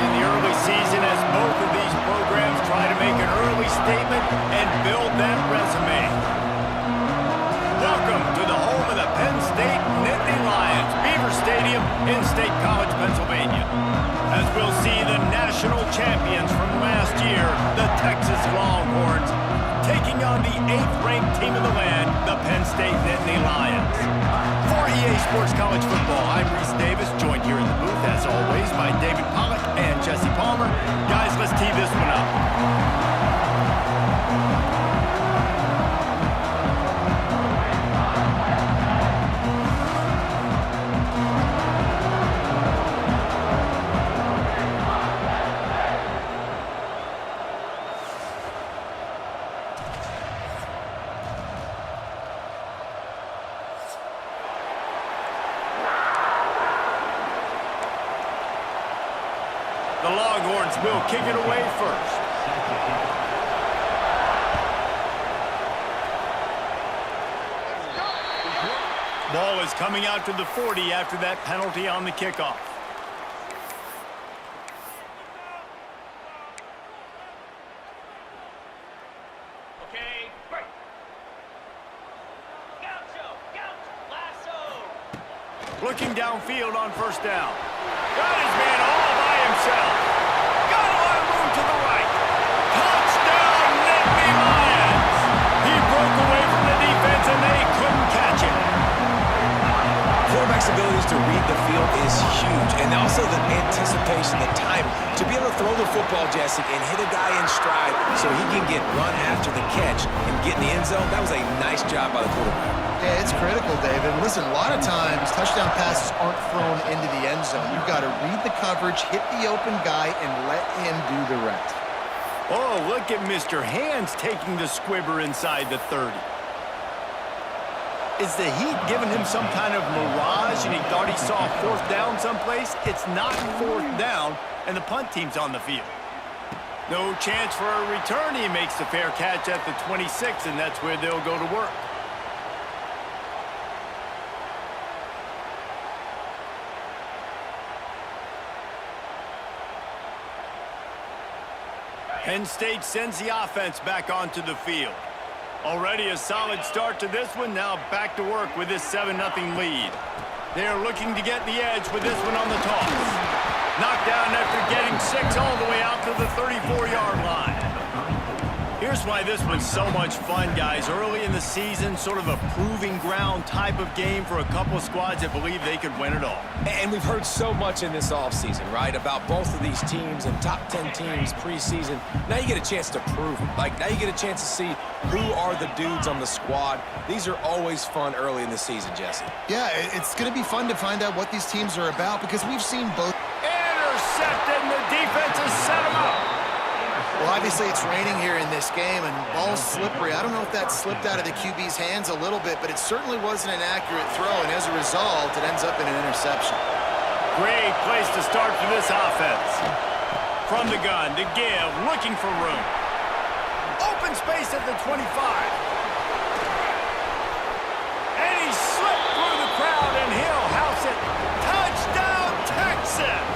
in the early season as both of these programs try to make an early statement and build that resume. Welcome to the home of the Penn State Nittany Lions, Beaver Stadium in State College, Pennsylvania. As we'll see the national champions from last year, the Texas Longhorns, taking on the 8th-ranked team in the land, the Penn State Nittany Lions. For EA Sports College Football, I'm Reese Davis, joined here in the booth, as always, by David Pollack and Jesse Palmer. Guys, let's tee this one up. The Longhorns will kick it away first. Ball is coming out to the 40 after that penalty on the kickoff. Okay, break. Lasso. Looking downfield on first down. Got his man all by himself. Got a lot of room to the right. Touchdown, Nittany Lions. He broke away from the defense and they couldn't catch him. Quarterback's abilities to read the field is huge, and also the anticipation, the time to be able to throw the football, Jesse, and hit a guy in stride so he can get run after the catch and get in the end zone. That was a nice job by the quarterback. Yeah, it's critical, David. Listen, a lot of times touchdown passes aren't thrown into the end zone. You've got to read the coverage, hit the open guy, and let him do the rest. Oh, look at Mr. Hands taking the squibber inside the 30. Is the heat giving him some kind of mirage and he thought he saw fourth down someplace? It's not fourth down, and the punt team's on the field. No chance for a return. He makes the fair catch at the 26, and that's where they'll go to work. Penn State sends the offense back onto the field. Already a solid start to this one. Now back to work with this 7-0 lead. They're looking to get the edge with this one on the toss. Knocked down after getting 6 all the way out to the 34-yard line. Here's why this one's so much fun, guys. Early in the season, sort of a proving ground type of game for a couple of squads that believe they could win it all. And we've heard so much in this offseason, right, about both of these teams and top 10 teams preseason. Now you get a chance to prove them. Like, now you get a chance to see who are the dudes on the squad. These are always fun early in the season, Jesse. Yeah, it's going to be fun to find out what these teams are about because we've seen both. Intercepted, and the defense has set him up. Well, obviously it's raining here in this game, and ball's slippery. I don't know if that slipped out of the QB's hands a little bit, but it certainly wasn't an accurate throw, and as a result, it ends up in an interception. Great place to start for this offense. From the gun, to give, looking for room. Open space at the 25. And he slipped through the crowd, and he'll house it. Touchdown, Texas!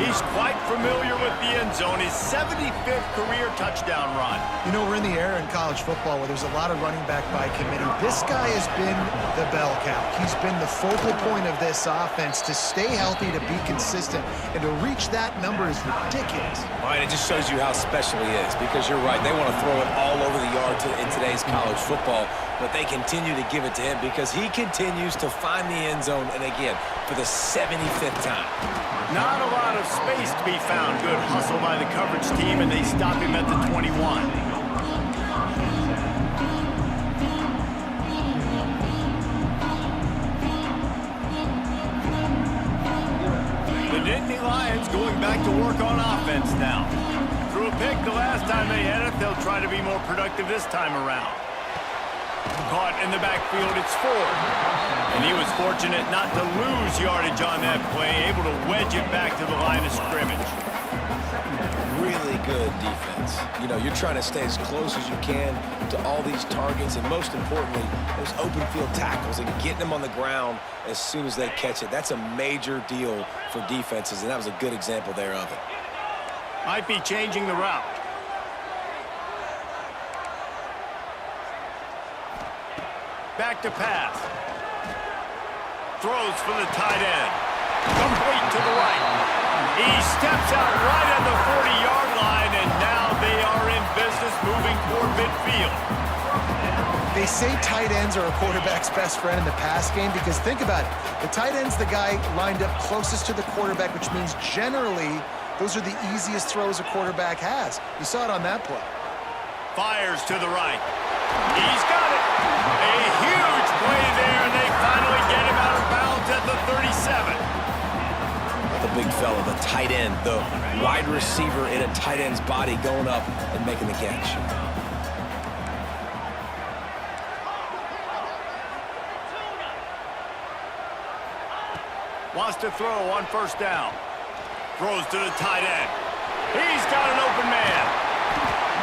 He's quite familiar with the end zone, his 75th career touchdown run. You know, we're in the era in college football where there's a lot of running back by committee. This guy has been the bell cow. He's been the focal point of this offense. To stay healthy, to be consistent, and to reach that number is ridiculous. All right, it just shows you how special he is because you're right. They want to throw it all over the yard in today's college football, but they continue to give it to him because he continues to find the end zone, and again, for the 75th time. Not a lot of space to be found. Good hustle by the coverage team, and they stop him at the 21. The Nittany Lions going back to work on offense now. Threw a pick the last time they had it. They'll try to be more productive this time around. Caught in the backfield, it's Ford. And he was fortunate not to lose yardage on that play, able to wedge it back to the line of scrimmage. Really good defense. You know, you're trying to stay as close as you can to all these targets, and most importantly, those open field tackles and getting them on the ground as soon as they catch it. That's a major deal for defenses, and that was a good example there of it. Might be changing the route. Back to pass. Throws for the tight end. Complete to the right. He steps out right at the 40-yard line, and now they are in business moving toward midfield. They say tight ends are a quarterback's best friend in the pass game because think about it. The tight end's the guy lined up closest to the quarterback, which means generally those are the easiest throws a quarterback has. You saw it on that play. Fires to the right. He's got it. A huge play there, and they finally get him out of bounds at the 37. The big fella, the tight end, the wide receiver in a tight end's body going up and making the catch. Wants to throw on first down. Throws to the tight end. He's got an open man.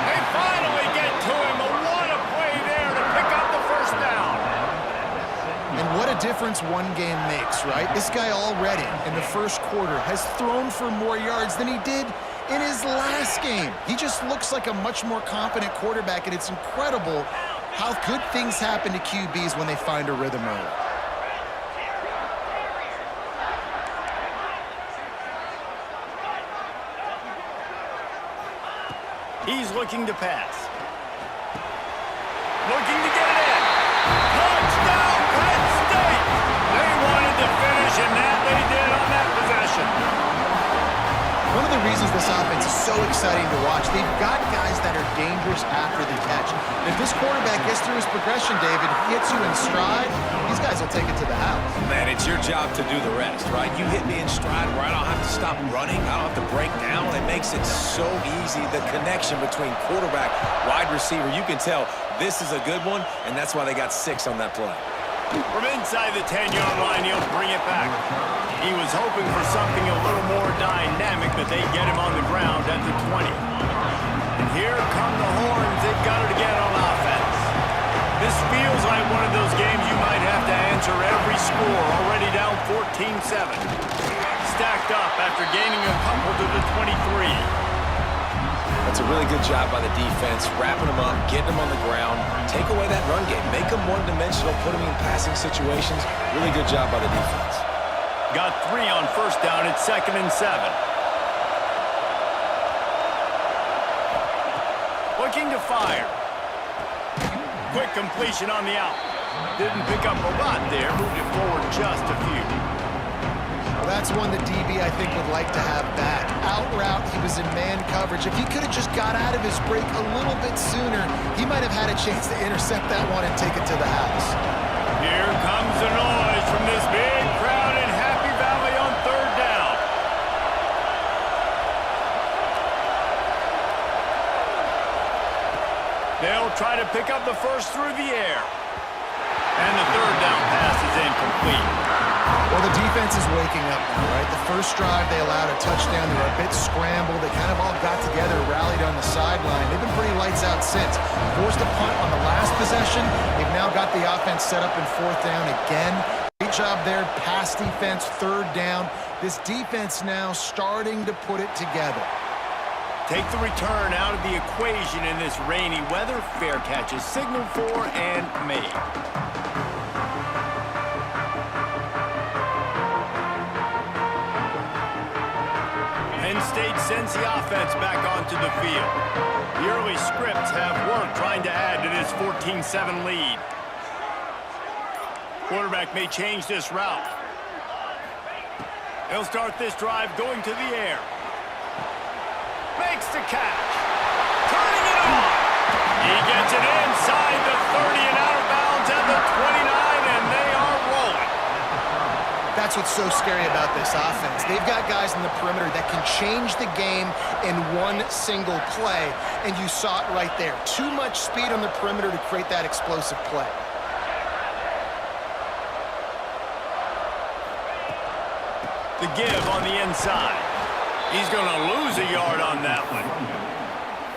They finally get to him. What a play there to pick up the first down. And what a difference one game makes, right? This guy already in the first quarter has thrown for more yards than he did in his last game. He just looks like a much more confident quarterback, and it's incredible how good things happen to QBs when they find a rhythm early. He's looking to pass. Looking to get it in. Touchdown, Penn State! They wanted to finish, and that they did on that possession. One of the reasons this offense is so exciting to watch, they've got guys that are dangerous after the catch. And if this quarterback gets through his progression, David, hits you in stride, these guys will take it to the house. Man, it's your job to do the rest, right? You hit me in stride where I don't have to stop running. I don't have to break down. It makes it so easy. The connection between quarterback, wide receiver, you can tell this is a good one, and that's why they got 6 on that play. From inside the 10-yard line, he'll bring it back. He was hoping for something a little more dynamic, but they get him on the ground at the 20. And here come the horns. They've got it again on offense. This feels like one of those games you might have to answer every score, already down 14-7. Stacked up after gaining a couple to the 23. That's a really good job by the defense, wrapping them up, getting them on the ground, take away that run game, make them one-dimensional, put them in passing situations. Really good job by the defense. Got 3 on first down. It's 2nd and 7. Looking to fire. Quick completion on the out. Didn't pick up a lot there. Moved it forward just a few. Well, that's one the DB, I think, would like to have back. Out route, he was in man coverage. If he could have just got out of his break a little bit sooner, he might have had a chance to intercept that one and take it to the house. Here comes the noise from this big crowd in Happy Valley on 3rd down. They'll try to pick up the first through the air. And the 3rd down pass is incomplete. Well, the defense is waking up now, right? The first drive, they allowed a touchdown. They were a bit scrambled. They kind of all got together, rallied on the sideline. They've been pretty lights out since. Forced a punt on the last possession. They've now got the offense set up in 4th down again. Great job there. Pass defense, 3rd down. This defense now starting to put it together. Take the return out of the equation in this rainy weather. Fair catch is signaled for and made. Penn State sends the offense back onto the field. The early scripts have worked trying to add to this 14-7 lead. Quarterback may change this route. He'll start this drive going to the air. Makes the catch. Turning it on. He gets it inside the 30 and out of bounds at the 29, and they are rolling. That's what's so scary about this offense. They've got guys in the perimeter that can change the game in one single play, and you saw it right there. Too much speed on the perimeter to create that explosive play. The give on the inside. He's going to lose a yard on that one.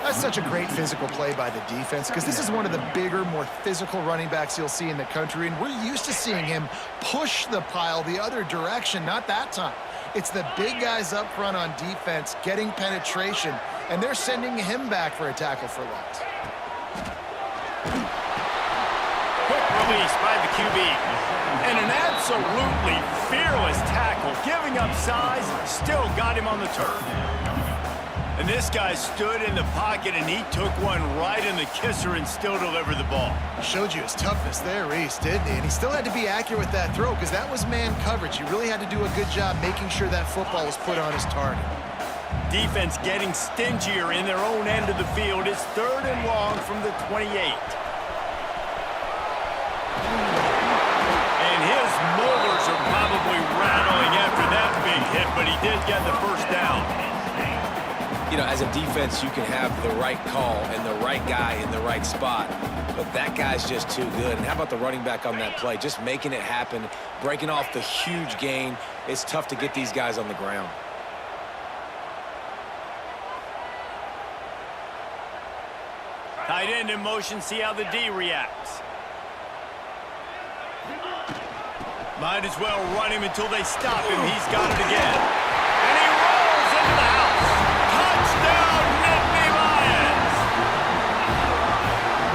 That's such a great physical play by the defense because this is one of the bigger, more physical running backs you'll see in the country, and we're used to seeing him push the pile the other direction. Not that time. It's the big guys up front on defense getting penetration, and they're sending him back for a tackle for loss. Quick release by the QB. And an absolutely fearless tackle, giving up size, still got him on the turf. And this guy stood in the pocket, and he took one right in the kisser and still delivered the ball. Showed you his toughness there, Reese, didn't he? And he still had to be accurate with that throw because that was man coverage. He really had to do a good job making sure that football was put on his target. Defense getting stingier in their own end of the field. It's 3rd and long from the 28. And his molars are probably rattling after that big hit, but he did get the first down. You know, as a defense, you can have the right call and the right guy in the right spot, but that guy's just too good. And how about the running back on that play? Just making it happen, breaking off the huge gain. It's tough to get these guys on the ground. Tight end in motion, see how the D reacts. Might as well run him until they stop him. He's got it again. And he rolls into the house. Touchdown, Nlig Lions!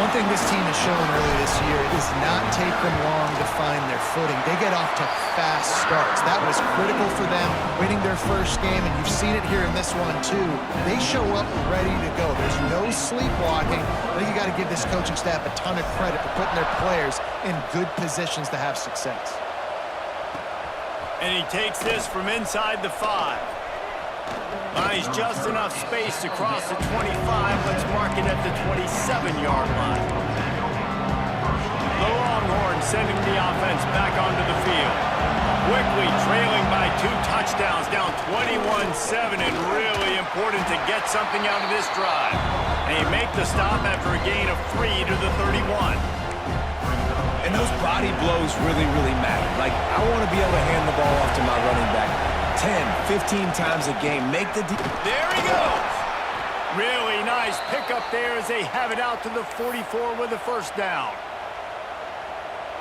One thing this team has shown earlier this year is not take them long to find their footing. They get off to fast starts. That was critical for them, winning their first game, and you've seen it here in this one too. They show up ready to go. There's no sleepwalking. I think you got to give this coaching staff a ton of credit for putting their players in good positions to have success. And he takes this from inside the 5. Finds just enough space to cross the 25. Let's mark it at the 27-yard line. The Longhorns sending the offense back onto the field. Quickly trailing by 2 touchdowns, down 21-7, and really important to get something out of this drive. And he make the stop after a gain of 3 to the 31. And those body blows really, really matter. Like, I want to be able to hand the ball off to my running back 10, 15 times a game. Make the... There he goes! Really nice pickup there as they have it out to the 44 with a first down.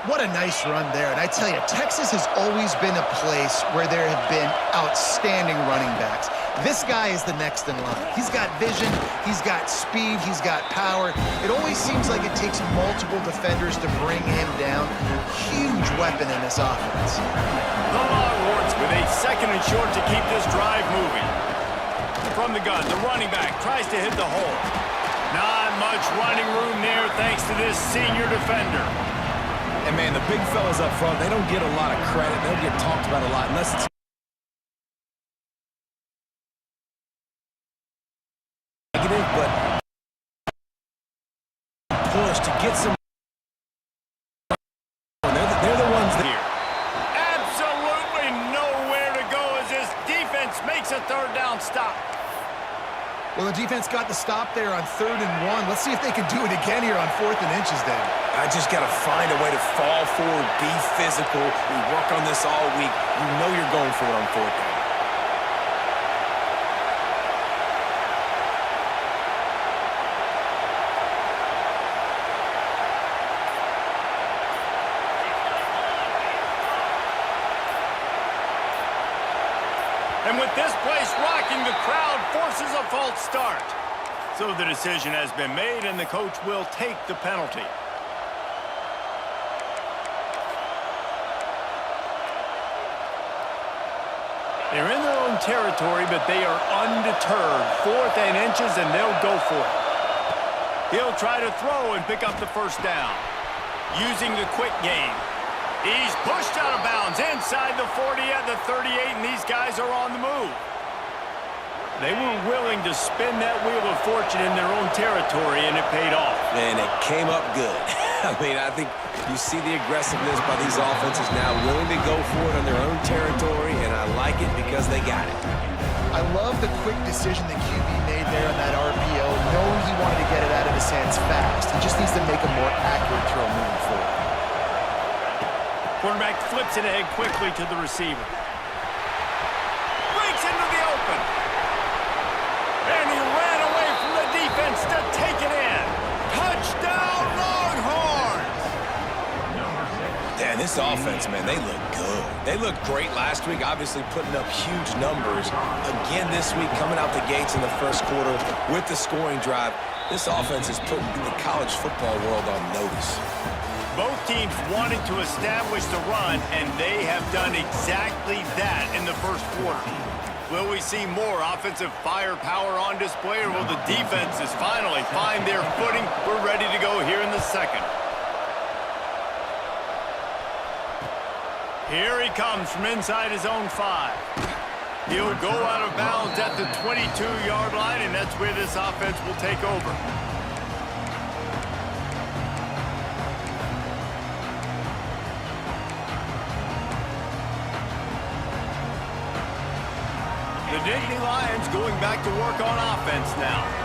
What a nice run there. And I tell you, Texas has always been a place where there have been outstanding running backs. This guy is the next in line. He's got vision, he's got speed, he's got power. It always seems like it takes multiple defenders to bring him down. Huge weapon in this offense. The Longhorns with a 2nd and short to keep this drive moving. From the gun, the running back tries to hit the hole. Not much running room there thanks to this senior defender. And, man, the big fellas up front, they don't get a lot of credit. They don't get talked about a lot unless it's negative, but push to get some. They're the ones that... Here. Absolutely nowhere to go as this defense makes a 3rd down stop. Well, the defense got the stop there on 3rd and 1. Let's see if they can do it again here on 4th and inches, then. I just got to find a way to fall forward, be physical. We work on this all week. You know you're going for it on 4th down. And with this place rocking, the crowd forces a false start. So the decision has been made, and the coach will take the penalty. They're in their own territory, but they are undeterred. 4th and inches, and they'll go for it. He'll try to throw and pick up the first down. Using the quick game. He's pushed out of bounds inside the 40 at the 38, and these guys are on the move. They were willing to spin that wheel of fortune in their own territory, and it paid off. And it came up good. I mean, I think you see the aggressiveness by these offenses now, willing to go for it on their own territory, and I like it because they got it. I love the quick decision that QB made there on that RPO, knowing he wanted to get it out of his hands fast. He just needs to make a more accurate throw moving forward. Quarterback flips it ahead quickly to the receiver. Breaks into the open. And he ran away from the defense This offense, man, they look good. They looked great last week, obviously putting up huge numbers. Again this week, coming out the gates in the first quarter with the scoring drive. This offense is putting the college football world on notice. Both teams wanted to establish the run, and they have done exactly that in the first quarter. Will we see more offensive firepower on display, or will the defenses finally find their footing? We're ready to go here in the second. Here he comes from inside his own 5. He'll go out of bounds at the 22-yard line, and that's where this offense will take over. The Nlig Lions going back to work on offense now.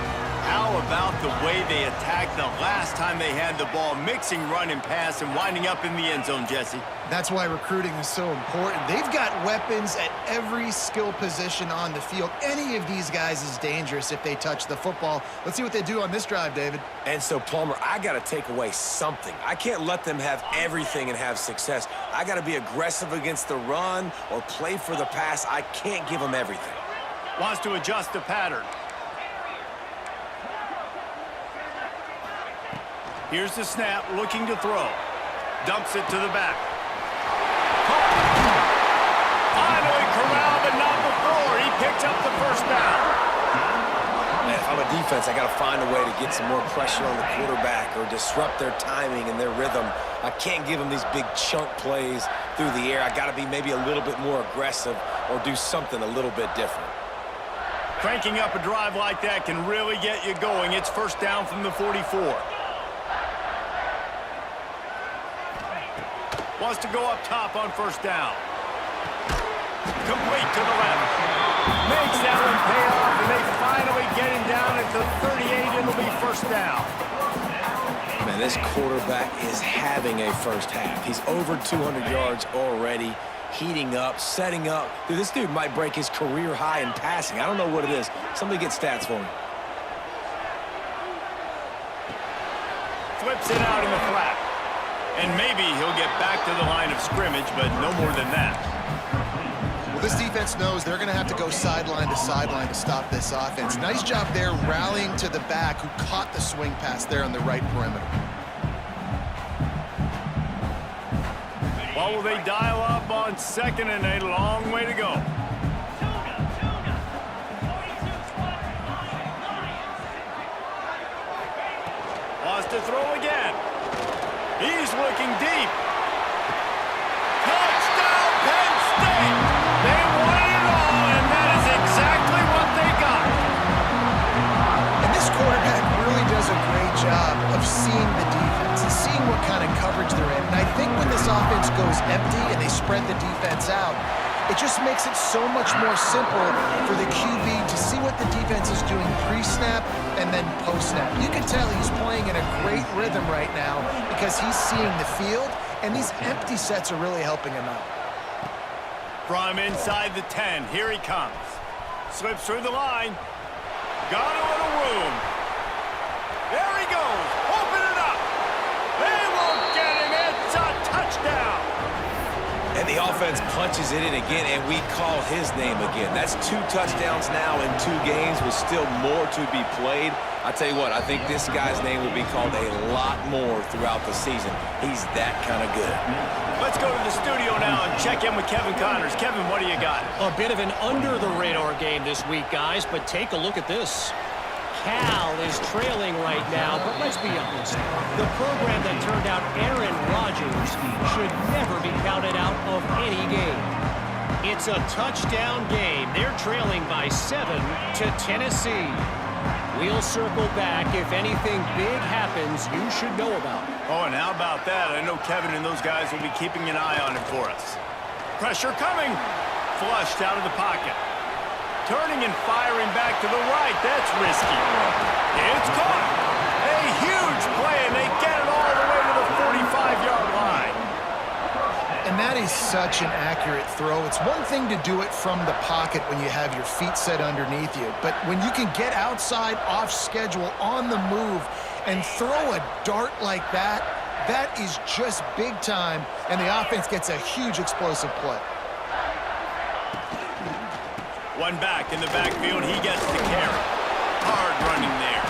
How about the way they attacked the last time they had the ball, mixing run and pass and winding up in the end zone, Jesse? That's why recruiting is so important. They've got weapons at every skill position on the field. Any of these guys is dangerous if they touch the football. Let's see what they do on this drive, David. And so, Palmer, I got to take away something. I can't let them have everything and have success. I got to be aggressive against the run or play for the pass. I can't give them everything. Wants to adjust the pattern. Here's the snap, looking to throw. Dumps it to the back. Finally corralled, but not before. He picked up the first down. Man, if I'm a defense, I got to find a way to get some more pressure on the quarterback or disrupt their timing and their rhythm. I can't give them these big chunk plays through the air. I got to be maybe a little bit more aggressive or do something a little bit different. Cranking up a drive like that can really get you going. It's first down from the 44. Wants to go up top on first down. Complete to the left. Makes that one pay off, and they finally get him down at the 38. It'll be first down. Man, this quarterback is having a first half. He's over 200 yards already, heating up, setting up. Dude, this dude might break his career high in passing. I don't know what it is. Somebody get stats for me. Flips it out in the flat. And maybe he'll get back to the line of scrimmage, but no more than that. Well, this defense knows they're going to have to go sideline to stop this offense. Nice job there rallying to the back, who caught the swing pass there on the right perimeter. Well, will they dial up on second, and a long way to go. Wants to throw again. He's looking deep. Touchdown, Penn State! They won it all, and that is exactly what they got. And this quarterback really does a great job of seeing the defense and seeing what kind of coverage they're in. And I think when this offense goes empty and they spread the defense out, it just makes it so much more simple for the QB to see what the defense is doing pre-snap and then post-snap. You can tell he's playing in a great rhythm right now because he's seeing the field, and these empty sets are really helping him out. From inside the 10, here he comes. Slips through the line. Got a little room. There he goes. Open it up. They won't get him. It's a touchdown. And the offense punches it in again, and we call his name again. That's 2 touchdowns now in 2 games with still more to be played. I tell you what, I think this guy's name will be called a lot more throughout the season. He's that kind of good. Let's go to the studio now and check in with Kevin Connors. Kevin, what do you got? A bit of an under-the-radar game this week, guys, but take a look at this. Cal is trailing right now, but let's be honest. The program that turned out Aaron Rodgers should never be counted out of any game. It's a touchdown game. They're trailing by 7 to Tennessee. We'll circle back if anything big happens you should know about. Oh, and how about that? I know Kevin and those guys will be keeping an eye on it for us. Pressure coming. Flushed out of the pocket. Turning and firing back to the right. That's risky. It's caught. A huge play, and they get it all the way to the 45-yard line. And that is such an accurate throw. It's one thing to do it from the pocket when you have your feet set underneath you, but when you can get outside, off schedule, on the move, and throw a dart like that, That is just big time, and the offense gets a huge explosive play. One back in the backfield, he gets the carry. Hard running there.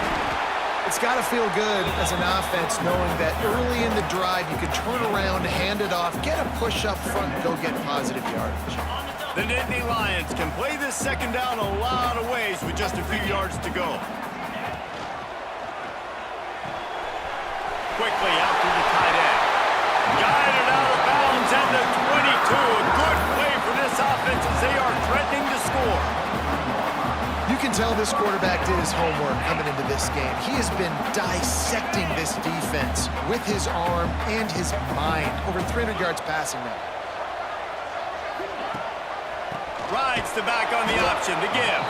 It's got to feel good as an offense knowing that early in the drive you can turn around, hand it off, get a push up front, and go get positive yardage. The Nittany Lions can play this second down a lot of ways with just a few yards to go. Quickly out to the tight end. Guided out of bounds at the 22. A good play for this offense as they are threatening to score. You can tell this quarterback did his homework coming into this game. He has been dissecting this defense with his arm and his mind. Over 300 yards passing now. Rides the back on the option to give.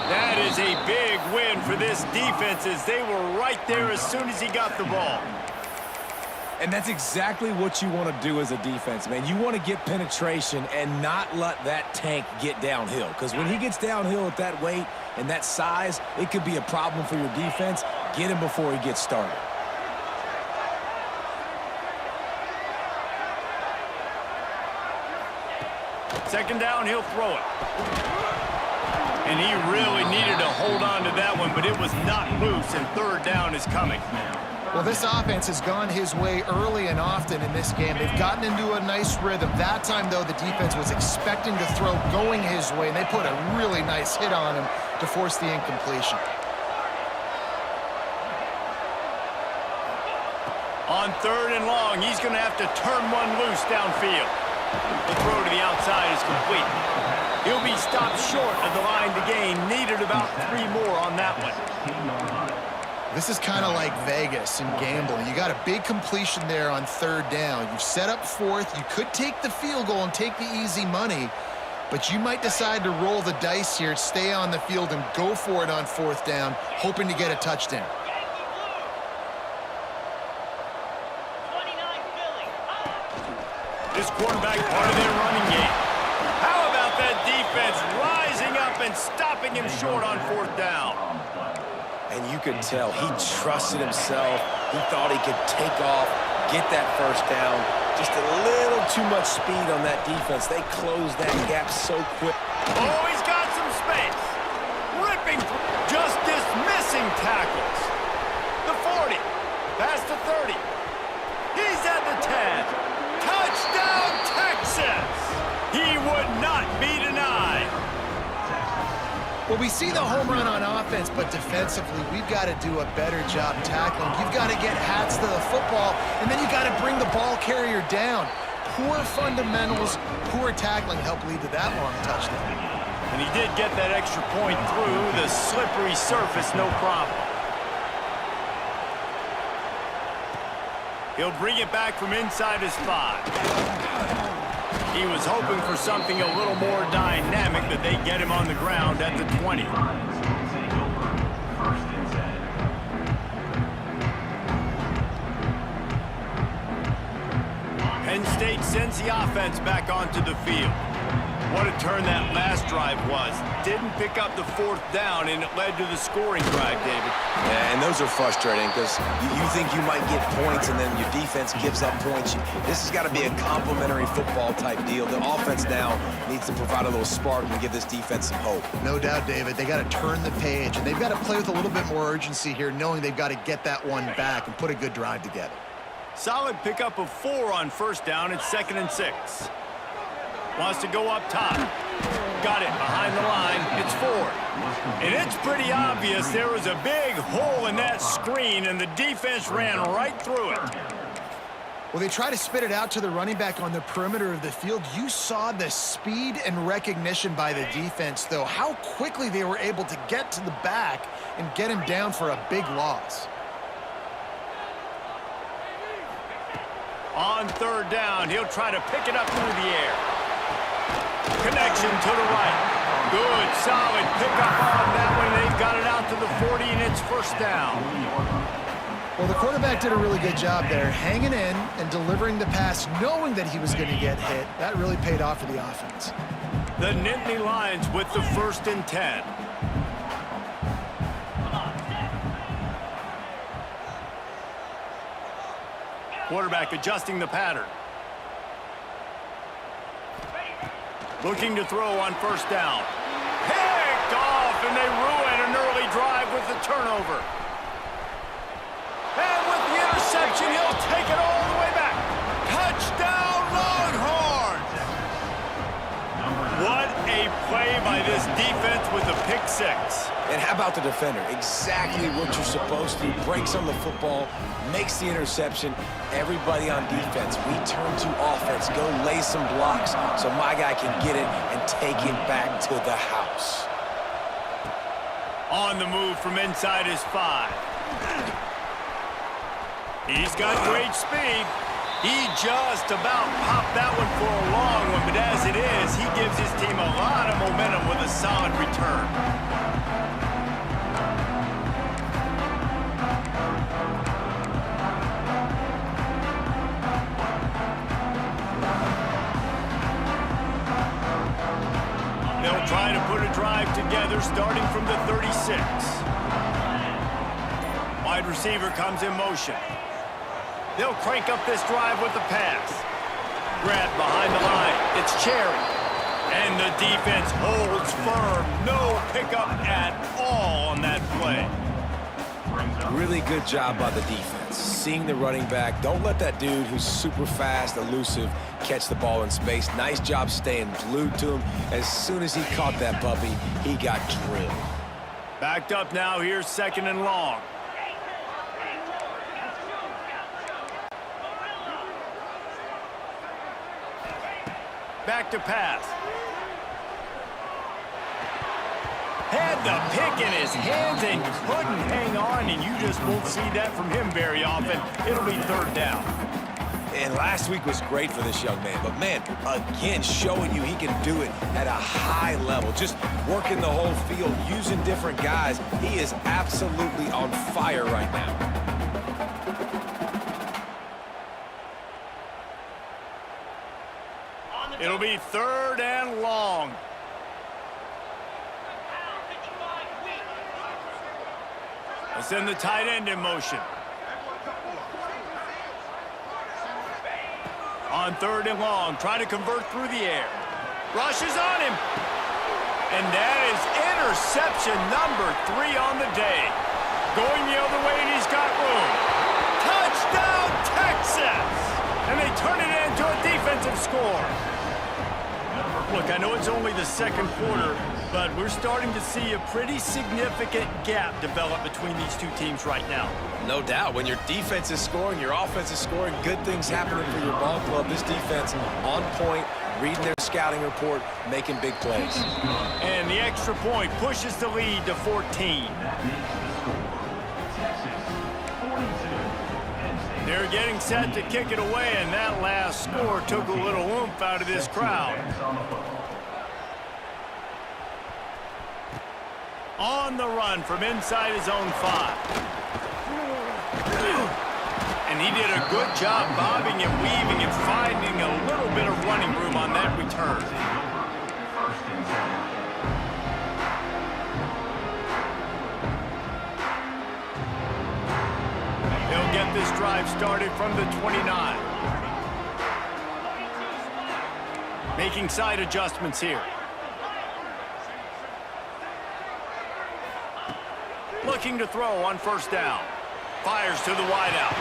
That is a big win for this defense as they were right there as soon as he got the ball. And that's exactly what you want to do as a defense, man. You want to get penetration and not let that tank get downhill. Because when he gets downhill at that weight and that size, it could be a problem for your defense. Get him before he gets started. Second down, he'll throw it. And he really needed to hold on to that one, but it was not loose, and third down is coming. Well, this offense has gone his way early and often in this game. They've gotten into a nice rhythm. That time, though, the defense was expecting to throw going his way, and they put a really nice hit on him to force the incompletion. On third and long, he's going to have to turn one loose downfield. The throw to the outside is complete. He'll be stopped short of the line to gain. Needed about 3 more on that one. This is kind of like Vegas and gambling. You got a big completion there on third down. You've set up fourth. You could take the field goal and take the easy money, but you might decide to roll the dice here, stay on the field, and go for it on fourth down, hoping to get a touchdown. This quarterback part of their running game. How about that defense rising up and stopping him short on fourth down? And you could tell he trusted himself. He thought he could take off, get that first down. Just a little too much speed on that defense. They closed that gap so quick. Oh, he's got some space. Ripping, just dismissing tackles. The 40, past the 30. He's at the 10. Touchdown, Texas! He would not be denied. Well, we see the home run on offense, but defensively, we've got to do a better job tackling. You've got to get hats to the football, and then you've got to bring the ball carrier down. Poor fundamentals, poor tackling help lead to that long touchdown. And he did get that extra point through the slippery surface, no problem. He'll bring it back from inside his 5. He was hoping for something a little more dynamic, but they get him on the ground at the 20. Penn State sends the offense back onto the field. What a turn that last drive was. Didn't pick up the fourth down, and it led to the scoring drive, David. Yeah, and those are frustrating because you think you might get points and then your defense gives up points. This has got to be a complimentary football type deal. The offense now needs to provide a little spark and give this defense some hope. No doubt, David. They got to turn the page, and they've got to play with a little bit more urgency here, knowing they've got to get that one back and put a good drive together. Solid pickup of 4 on first down. It's 2nd and 6. Wants to go up top. Got it behind the line. It's 4. And it's pretty obvious there was a big hole in that screen, and the defense ran right through it. Well, they try to spit it out to the running back on the perimeter of the field. You saw the speed and recognition by the defense, though. How quickly they were able to get to the back and get him down for a big loss. On third down, he'll try to pick it up through the air. Connection to the right. Good, solid pickup on that one. They've got it out to the 40, and it's first down. Well, the quarterback did a really good job there, hanging in and delivering the pass, knowing that he was going to get hit. That really paid off for the offense. The Nittany Lions with the 1st and 10. Quarterback adjusting the pattern. Looking to throw on first down. Picked off, and they ruin an early drive with the turnover. And with the interception, he'll take it all the way back. Touchdown, Longhorns! What a play by this defense with a pick six. And how about the defender? Exactly what you're supposed to. Breaks on the football, makes the interception. Everybody on defense, we turn to offense. Go lay some blocks so my guy can get it and take it back to the house. On the move from inside his 5. He's got great speed. He just about popped that one for a long one, but as it is, he gives his team a lot of momentum with a solid return. They'll try to put a drive together starting from the 36. Wide receiver comes in motion. They'll crank up this drive with the pass. Grabbed behind the line. It's Cherry. And the defense holds firm. No pickup at all on that play. Really good job by the defense. Seeing the running back. Don't let that dude who's super fast, elusive, catch the ball in space. Nice job staying glued to him. As soon as he caught that puppy, he got drilled. Backed up now. Here's second and long. Back to pass. Had the pick in his hands and couldn't hang on, and you just won't see that from him very often. It'll be third down. And last week was great for this young man. But, man, again, showing you he can do it at a high level. Just working the whole field, using different guys. He is absolutely on fire right now. It'll be third and long. They send the tight end in motion. On third and long, try to convert through the air. Rushes on him. And that is interception number 3 on the day. Going the other way, and he's got room. Touchdown, Texas! And they turn it into a defensive score. Look, I know it's only the second quarter, but we're starting to see a pretty significant gap develop between these two teams right now. No doubt. When your defense is scoring, your offense is scoring, good things happening for your ball club. This defense on point, reading their scouting report, making big plays. And the extra point pushes the lead to 14. They're getting set to kick it away, and that last score took a little oomph out of this crowd. On the run from inside his own 5. And he did a good job bobbing and weaving and finding a little bit of running room on that return. They'll get this drive started from the 29. Making side adjustments here. Looking to throw on first down. Fires to the wideout.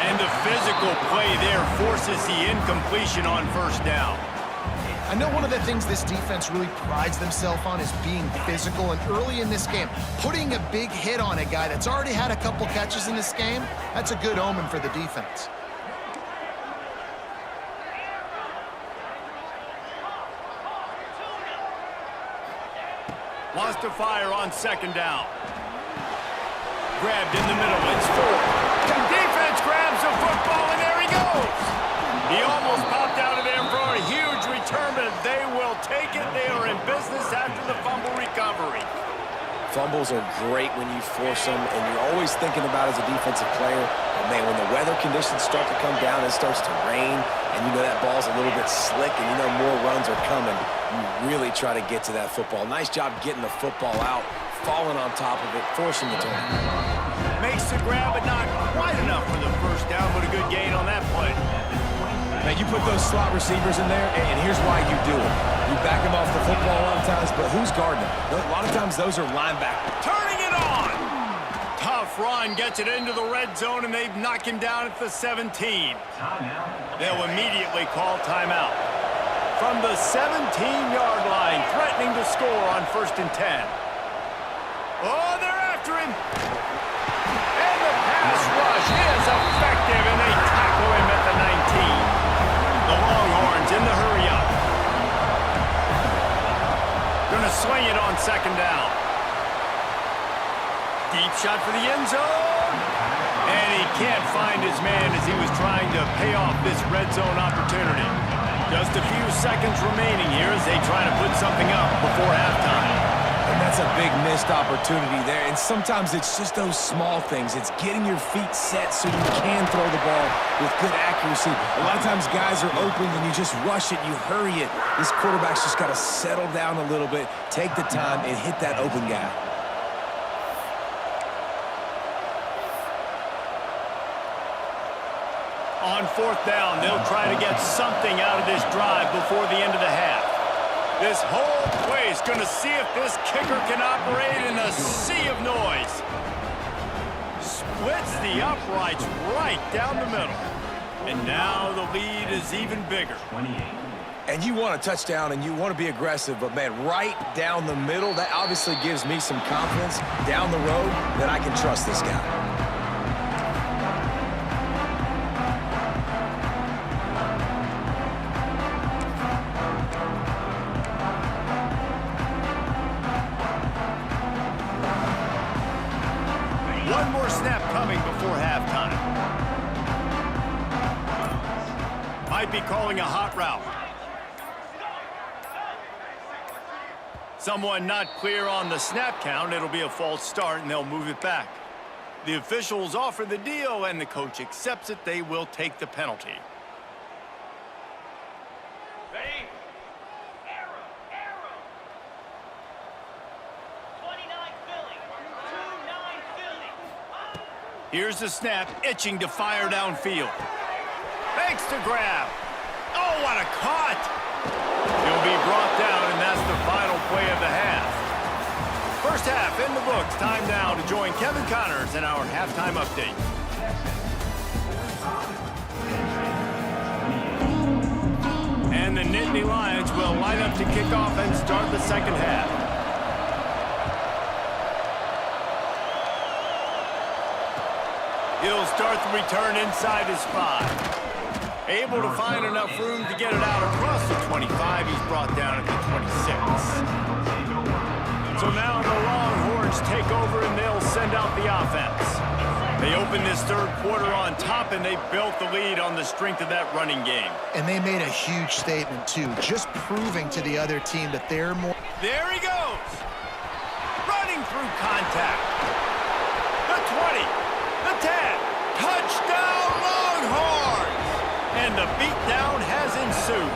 And the physical play there forces the incompletion on first down. I know one of the things this defense really prides themselves on is being physical, and early in this game, putting a big hit on a guy that's already had a couple catches in this game, that's a good omen for the defense. Wants to fire on second down. Grabbed in the middle, it's 4. The defense grabs the football, and there he goes. He almost popped out of there for a huge return, but they will take it. They are in business after the fumble recovery. Fumbles are great when you force them, and you're always thinking about as a defensive player, but man, when the weather conditions start to come down, it starts to rain, and you know that ball's a little bit slick, and you know more runs are coming. You really try to get to that football. Nice job getting the football out, falling on top of it, forcing the turnover. Makes the grab, but not quite enough for the first down, but a good gain on You put those slot receivers in there, and here's why you do it. You back them off the football a lot of times, but who's guarding them? A lot of times those are linebackers. Turning it on. Tough run, gets it into the red zone, and they've knocked him down at the 17. They'll immediately call timeout. From the 17-yard line, threatening to score on 1st and 10. Oh, they're after him. And the pass rush is effective, and they tackle him at the 19. The Longhorns in the hurry up. Gonna swing it on 2nd down. Deep shot for the end zone. And he can't find his man as he was trying to pay off this red zone opportunity. Just a few seconds remaining here as they try to put something up before halftime. And that's a big missed opportunity there. And sometimes it's just those small things. It's getting your feet set so you can throw the ball with good accuracy. A lot of times guys are open and you just rush it, you hurry it. This quarterback's just got to settle down a little bit, take the time, and hit that open guy. On 4th down, they'll try to get something out of this drive before the end of the half. This whole place going to see if this kicker can operate in a sea of noise. Splits the uprights right down the middle. And now the lead is even bigger. And you want a touchdown and you want to be aggressive, but man, right down the middle, that obviously gives me some confidence down the road that I can trust this guy. One more snap coming before halftime. Might be calling a hot route. Someone not clear on the snap count. It'll be a false start, and they'll move it back. The officials offer the deal, and the coach accepts it. They will take the penalty. Ready? Arrow, arrow. 29 Philly. 29 Philly. Here's the snap, itching to fire downfield. Makes the grab. Oh, what a cut! He'll be brought down, and that's the final play of the half. First half in the books. Time now to join Kevin Connors in our halftime update. And the Nittany Lions will line up to kick off and start the second half. He'll start the return inside his 5. Able to find enough room to get it out across the 25. He's brought down at the 26. So now the Longhorns take over and they'll send out the offense. They open this third quarter on top and they built the lead on the strength of that running game. And they made a huge statement, too, just proving to the other team that they're more... There he goes. Running through contact. The 20. The 10. Touchdown Longhorns. And the beatdown has ensued.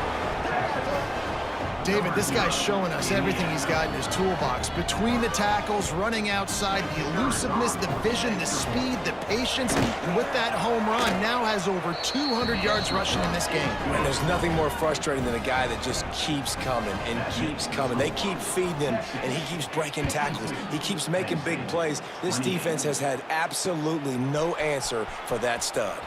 David, this guy's showing us everything he's got in his toolbox. Between the tackles, running outside, the elusiveness, the vision, the speed, the patience, and with that home run, now has over 200 yards rushing in this game. And there's nothing more frustrating than a guy that just keeps coming and keeps coming. They keep feeding him, and he keeps breaking tackles. He keeps making big plays. This defense has had absolutely no answer for that stud.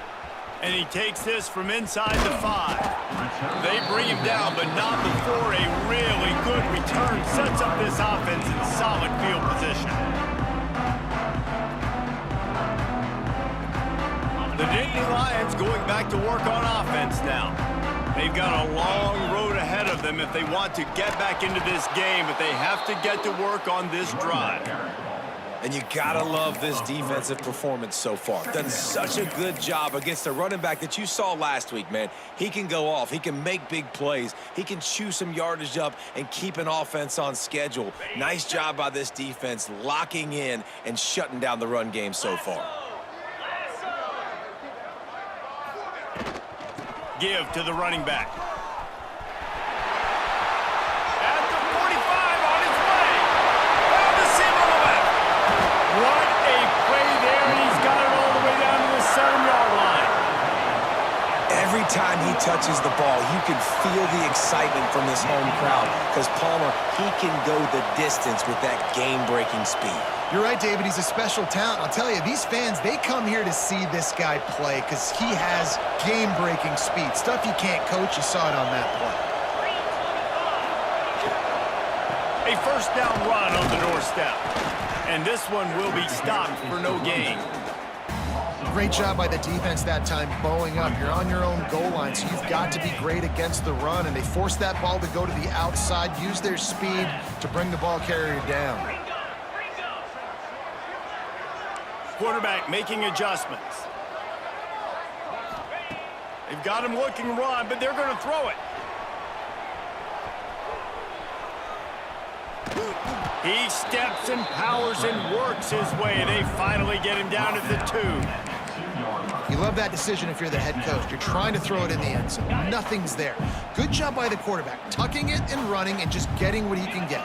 And he takes this from inside the 5. They bring him down, but not before a really good return sets up this offense in solid field position. The Nittany Lions going back to work on offense now. They've got a long road ahead of them if they want to get back into this game, but they have to get to work on this drive. And you gotta love this defensive performance so far. Done such a good job against the running back that you saw last week, man. He can go off. He can make big plays. He can chew some yardage up and keep an offense on schedule. Nice job by this defense locking in and shutting down the run game so far. Give to the running back. At the 45 on his way. Found the seam on the left. What a play there, and he's got it all the way down to the 7-yard line. Every time he touches the ball, you can feel the excitement from this home crowd because Palmer, he can go the distance with that game-breaking speed. You're right, David. He's a special talent. I'll tell you, these fans, they come here to see this guy play because he has game-breaking speed. Stuff you can't coach. You saw it on that play. A first down run on the doorstep. And this one will be stopped for no gain. Great job by the defense that time, bowing up. You're on your own goal line, so you've got to be great against the run, and they forced that ball to go to the outside, use their speed to bring the ball carrier down. Quarterback making adjustments. They've got him looking to run, but they're going to throw it. He steps and powers and works his way. They finally get him down at the 2. You love that decision if you're the head coach. You're trying to throw it in the end zone. Nothing's there. Good job by the quarterback, tucking it and running and just getting what he can get.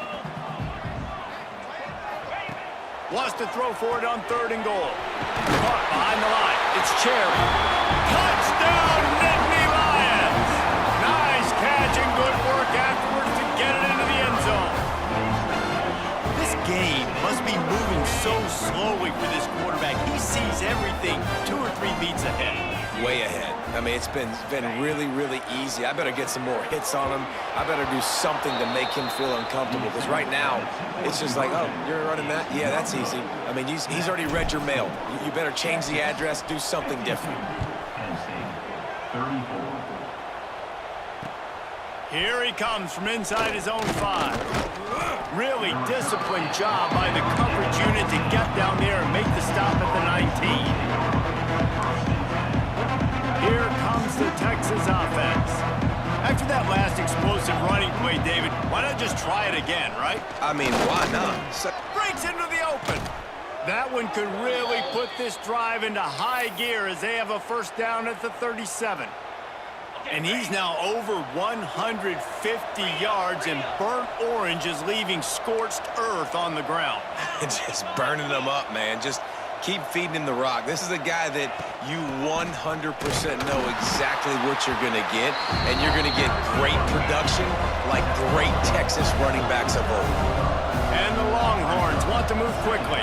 Wants to throw for it on 3rd and goal. Caught behind the line. It's Cherry. Touchdown, Nlig Lions! Nice catch and good work afterwards to get it into the end zone. This game must be moving so slowly for this quarterback. He sees everything 2 or 3 beats ahead. Way ahead. I mean, it's been really, really easy. I better get some more hits on him. I better do something to make him feel uncomfortable because right now, it's just like, oh, you're running that? Yeah, that's easy. I mean, he's already read your mail. You better change the address, do something different. Here he comes from inside his own 5. Really disciplined job by the coverage unit to get down there and make the stop at the 19. Here comes the Texas offense. After that last explosive running play, David, why not just try it again, right? I mean, why not? Breaks into the open. That one could really put this drive into high gear as they have a first down at the 37. And he's now over 150 yards, and burnt orange is leaving scorched earth on the ground. Just burning them up, man. Just keep feeding him the rock. This is a guy that you 100% know exactly what you're going to get, and you're going to get great production like great Texas running backs of old. And the Longhorns want to move quickly.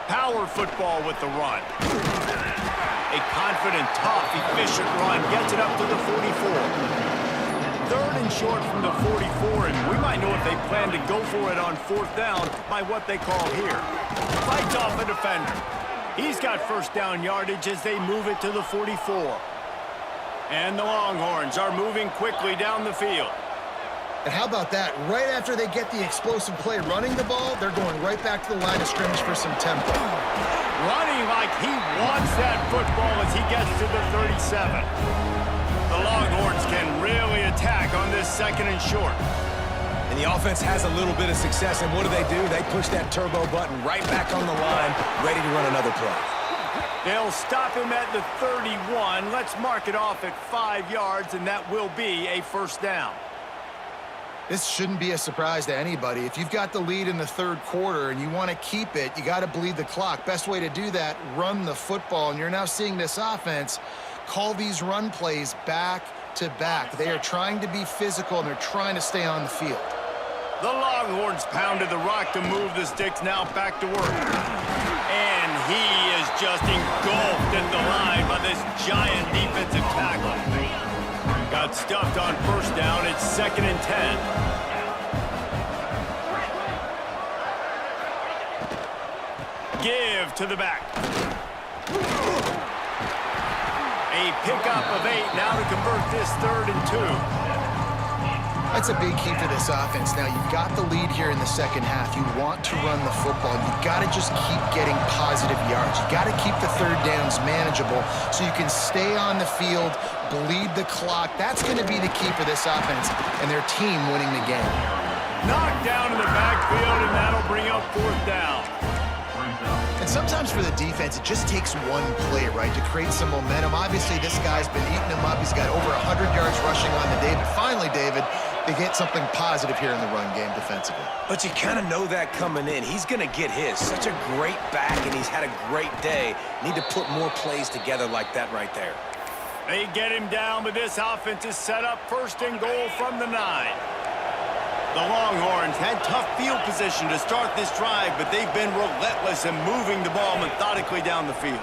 Power football with the run. A confident, tough, efficient run gets it up to the 44. 3rd and short from the 44, and we might know if they plan to go for it on 4th down by what they call here. Fights off a defender. He's got first down yardage as they move it to the 44. And the Longhorns are moving quickly down the field. And how about that? Right after they get the explosive play running the ball, they're going right back to the line of scrimmage for some tempo. Running like he wants that football as he gets to the 37. The Longhorns can really attack on this 2nd and short. And the offense has a little bit of success, and what do? They push that turbo button right back on the line, ready to run another play. They'll stop him at the 31. Let's mark it off at 5 yards, and that will be a first down. This shouldn't be a surprise to anybody. If you've got the lead in the 3rd quarter and you want to keep it, you got to bleed the clock. Best way to do that, run the football. And you're now seeing this offense call these run plays back to back. They are trying to be physical, and they're trying to stay on the field. The Longhorns pounded the rock to move the sticks, now back to work. And he is just engulfed at the line by this giant defensive tackle. Got stuffed on first down. It's 2nd and 10. Give to the back. A pickup of 8 now to convert this 3rd and 2. That's a big key for this offense. Now, you've got the lead here in the 2nd half. You want to run the football. You've got to just keep getting positive yards. You've got to keep the 3rd downs manageable so you can stay on the field, bleed the clock. That's going to be the key for this offense and their team winning the game. Knocked down in the backfield, and that'll bring up 4th down. And sometimes for the defense, it just takes one play, right, to create some momentum. Obviously, this guy's been eating him up. He's got over 100 yards rushing on the day. But finally, David, they get something positive here in the run game defensively. But you kind of know that coming in. He's going to get his. Such a great back, and he's had a great day. Need to put more plays together like that right there. They get him down, but this offense is set up first and goal from the 9. The Longhorns had tough field position to start this drive, but they've been relentless in moving the ball methodically down the field.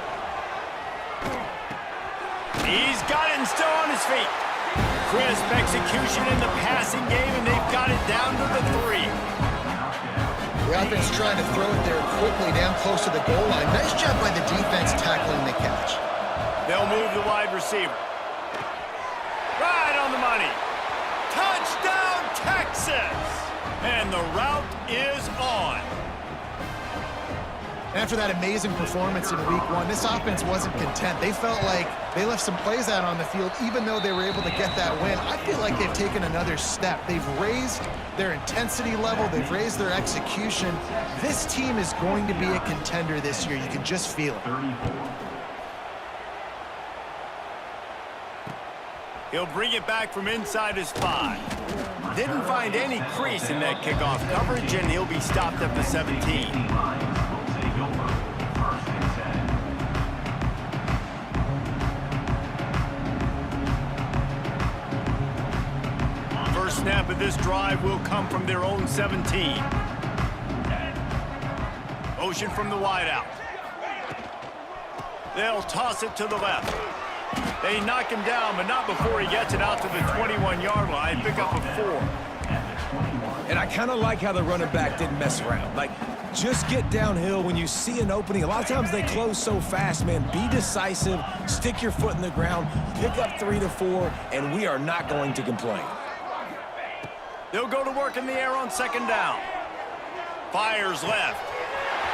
He's got it and still on his feet. Crisp execution in the passing game, and they've got it down to the 3. The offense trying to throw it there quickly down close to the goal line. Nice job by the defense tackling the catch. They'll move the wide receiver. Right on the money. Touchdown, Texas! And the route is on. After that amazing performance in week 1, this offense wasn't content. They felt like they left some plays out on the field, even though they were able to get that win. I feel like they've taken another step. They've raised their intensity level. They've raised their execution. This team is going to be a contender this year. You can just feel it. He'll bring it back from inside his 5. Didn't find any crease in that kickoff coverage, and he'll be stopped at the 17. First snap of this drive will come from their own 17. Motion from the wideout. They'll toss it to the left. They knock him down, but not before he gets it out to the 21-yard line. Pick up a 4. And I kind of like how the running back didn't mess around. Like, just get downhill when you see an opening. A lot of times they close so fast, man. Be decisive, stick your foot in the ground, pick up 3 to 4, and we are not going to complain. They'll go to work in the air on second down. Fires left.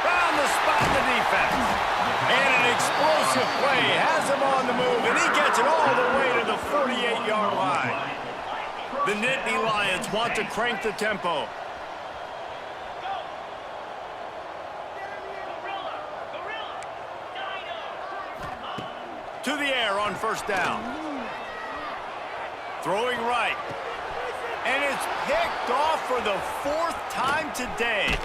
Found the spot in the defense. And an explosive play has him on the move, and he gets it all the way to the 48-yard line. The Nittany Lions want to crank the tempo. To the air on first down. Throwing right. And it's picked off for the 4th time today.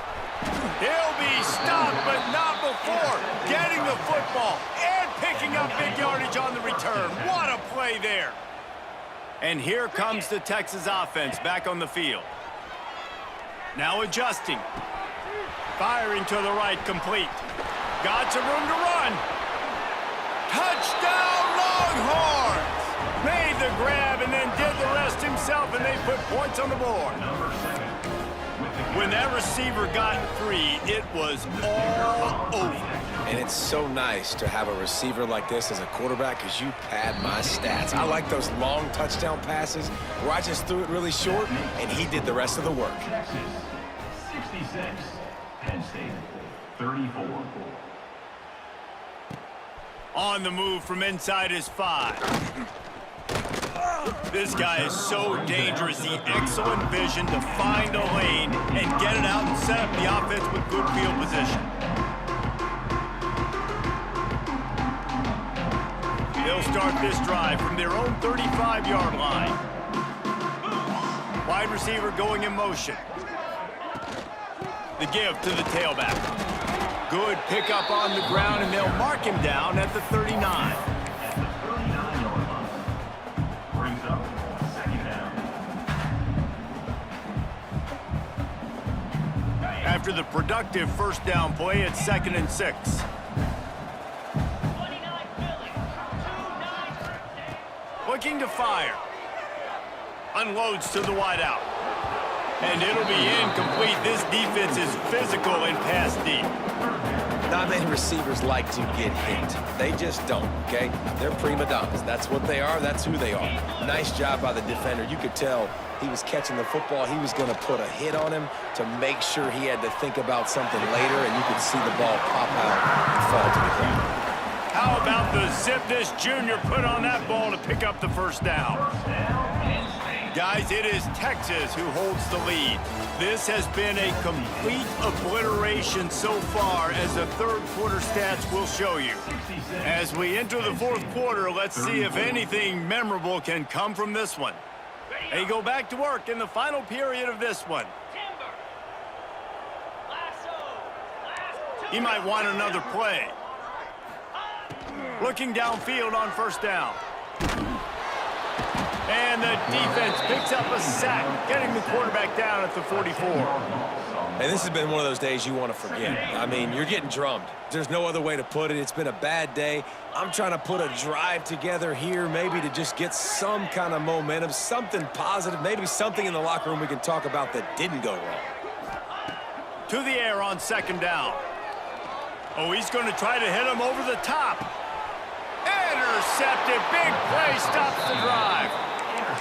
He'll be stopped, but not before getting the football and picking up big yardage on the return. What a play there. And here comes the Texas offense back on the field. Now adjusting. Firing to the right, complete. Got some room to run. Touchdown, Longhorns! Made the grab and then did the rest himself, and they put points on the board. When that receiver got free, it was all over. And it's so nice to have a receiver like this as a quarterback because you pad my stats. I like those long touchdown passes where I just threw it really short and he did the rest of the work. Texas, 66. Penn State, 34. On the move from inside his 5. This guy is so dangerous. The excellent vision to find a lane and get it out and set up the offense with good field position. They'll start this drive from their own 35-yard line. Wide receiver going in motion. The give to the tailback. Good pickup on the ground, and they'll mark him down at the 39. After the productive first down play, it's 2nd and 6. 29 Philly. 2-9. Looking to fire. Unloads to the wideout. And it'll be incomplete. This defense is physical and pass deep. Not many receivers like to get hit. They just don't, okay? They're prima donnas. That's what they are. That's who they are. Nice job by the defender. You could tell he was catching the football. He was going to put a hit on him to make sure he had to think about something later, and you could see the ball pop out and fall to the ground. How about the zip this junior put on that ball to pick up the first down? Guys, it is Texas who holds the lead. This has been a complete obliteration so far, as the third quarter stats will show you. As we enter the fourth quarter, let's see if anything memorable can come from this one. They go back to work in the final period of this one. Timber. Lasso. Last 2. He might want another play. Looking downfield on first down. And the defense picks up a sack, getting the quarterback down at the 44. And this has been one of those days you want to forget. I mean, you're getting drummed. There's no other way to put it. It's been a bad day. I'm trying to put a drive together here, maybe to just get some kind of momentum, something positive, maybe something in the locker room we can talk about that didn't go wrong. To the air on second down. Oh, he's going to try to hit him over the top. Intercepted. Big play stops the drive.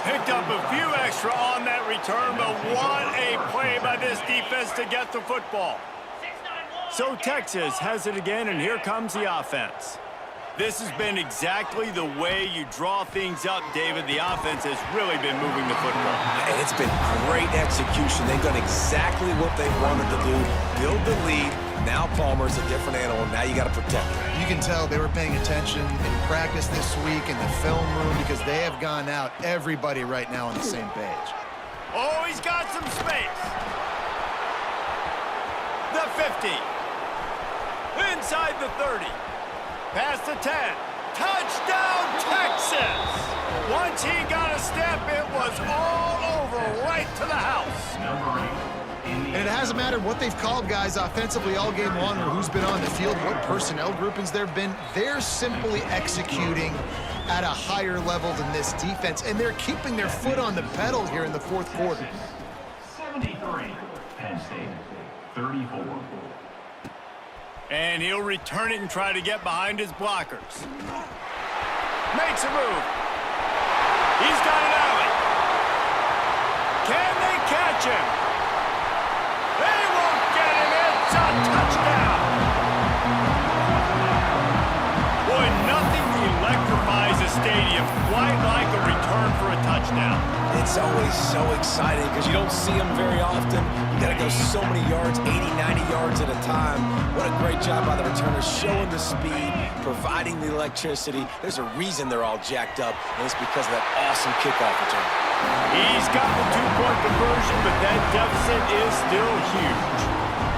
Picked up a few extra on that return, but what a play by this defense to get the football. So Texas has it again, and here comes the offense. This has been exactly the way you draw things up, David. The offense has really been moving the football. And it's been great execution. They've done exactly what they wanted to do. Build the lead. Now Palmer's a different animal. Now you got to protect him. You can tell they were paying attention in practice this week in the film room because they have gone out, everybody right now on the same page. Oh, he's got some space. The 50. Inside the 30. Past the 10. Touchdown, Texas! Once he got a step, it was all over, right to the house. And it hasn't mattered what they've called guys offensively all game long or who's been on the field, what personnel groupings there have been. They're simply executing at a higher level than this defense, and they're keeping their foot on the pedal here in the fourth quarter. 73, Penn State, 34. And he'll return it and try to get behind his blockers. Makes a move. He's got an alley. Can they catch him? They won't get him. It's a touchdown. Boy, nothing electrifies a stadium quite like a return for a touchdown. It's always so exciting because you don't see them very often. You got to go so many yards, 80, 90 yards at a time. What a great job by the returners, showing the speed, providing the electricity. There's a reason they're all jacked up, and it's because of that awesome kickoff return. He's got the two-point conversion, but that deficit is still huge.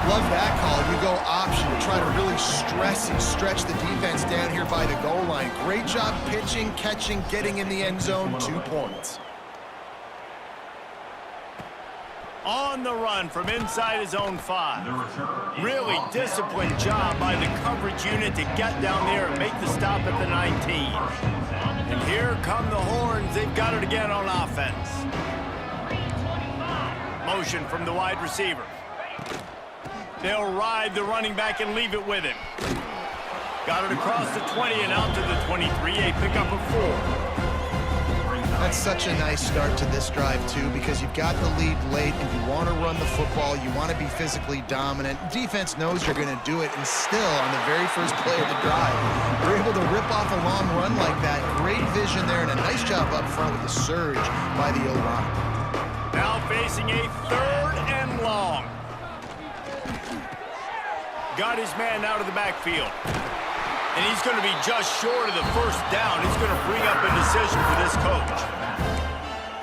Love that call. You go option, try to really stretch the defense down here by the goal line. Great job pitching, catching, getting in the end zone, 2 points. On the run from inside his own 5. Really disciplined job by the coverage unit to get down there and make the stop at the 19. And here come the horns. They've got it again on offense. Motion from the wide receiver. They'll ride the running back and leave it with him. Got it across the 20 and out to the 23. A pickup of 4. That's such a nice start to this drive, too, because you've got the lead late and you want to run the football. You want to be physically dominant. Defense knows you're going to do it, and still, on the very first play of the drive, you're able to rip off a long run like that. Great vision there, and a nice job up front with the surge by the O-line. Now facing a 3rd and long. Got his man out of the backfield. And he's going to be just short of the first down. He's going to bring up a decision for this coach.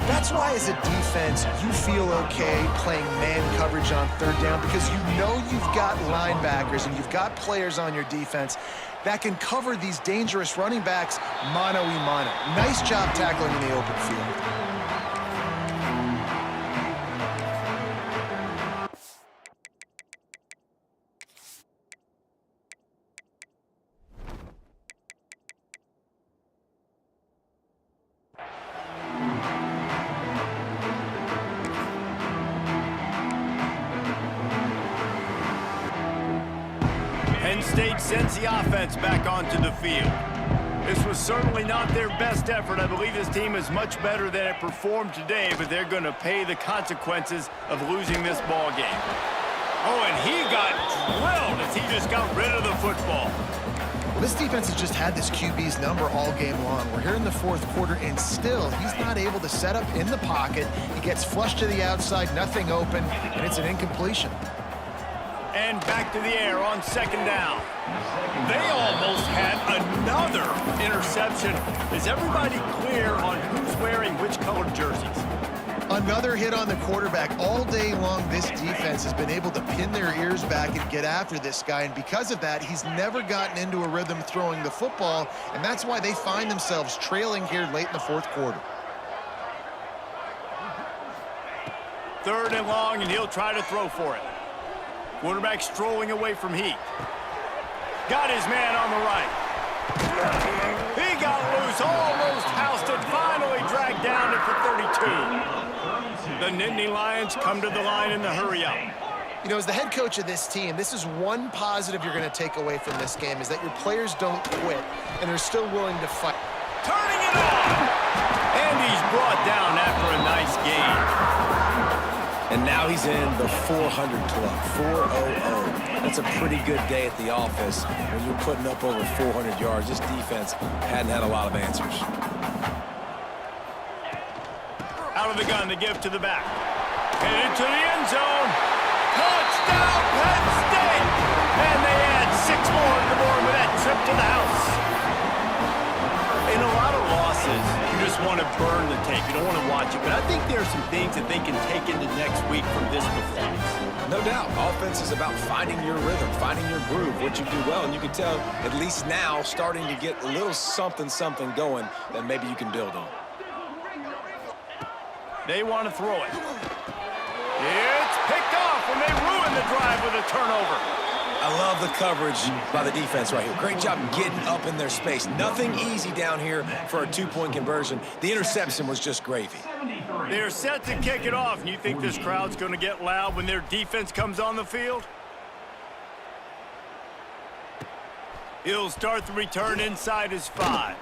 That's why, as a defense, you feel okay playing man coverage on 3rd down because you know you've got linebackers and you've got players on your defense that can cover these dangerous running backs mano-a-mano. Nice job tackling in the open field. Penn State sends the offense back onto the field. This was certainly not their best effort. I believe this team is much better than it performed today, but they're going to pay the consequences of losing this ball game. Oh, and he got drilled as he just got rid of the football. Well, this defense has just had this QB's number all game long. We're here in the fourth quarter, and still, he's not able to set up in the pocket. He gets flushed to the outside, nothing open, and it's an incompletion. And back to the air on 2nd down. They almost had another interception. Is everybody clear on who's wearing which colored jerseys? Another hit on the quarterback. All day long, this defense has been able to pin their ears back and get after this guy, and because of that, he's never gotten into a rhythm throwing the football, and that's why they find themselves trailing here late in the fourth quarter. 3rd and long, and he'll try to throw for it. Quarterback strolling away from heat. Got his man on the right. He got loose, almost housed it, finally dragged down at the 32. The Nittany Lions come to the line in the hurry-up. You know, as the head coach of this team, this is one positive you're going to take away from this game, is that your players don't quit, and they're still willing to fight. Turning it on! And he's brought down after a nice game. And now he's in the 400 club, 400. That's a pretty good day at the office when you're putting up over 400 yards. This defense hadn't had a lot of answers. Out of the gun, the give to the back. Headed to the end zone. Touchdown, Penn State! And they add 6 more to the board with that trip to the house. In a lot of losses, you just want to burn the tape. You don't want to watch it. But I think there are some things that they can take into next week from this performance. No doubt. Offense is about finding your rhythm, finding your groove, what you do well. And you can tell, at least now, starting to get a little something going that maybe you can build on. They want to throw it. It's picked off when they ruin the drive with a turnover. I love the coverage by the defense right here. Great job getting up in their space. Nothing easy down here for a 2-point conversion. The interception was just gravy. They're set to kick it off, and you think this crowd's going to get loud when their defense comes on the field? He'll start the return inside his 5.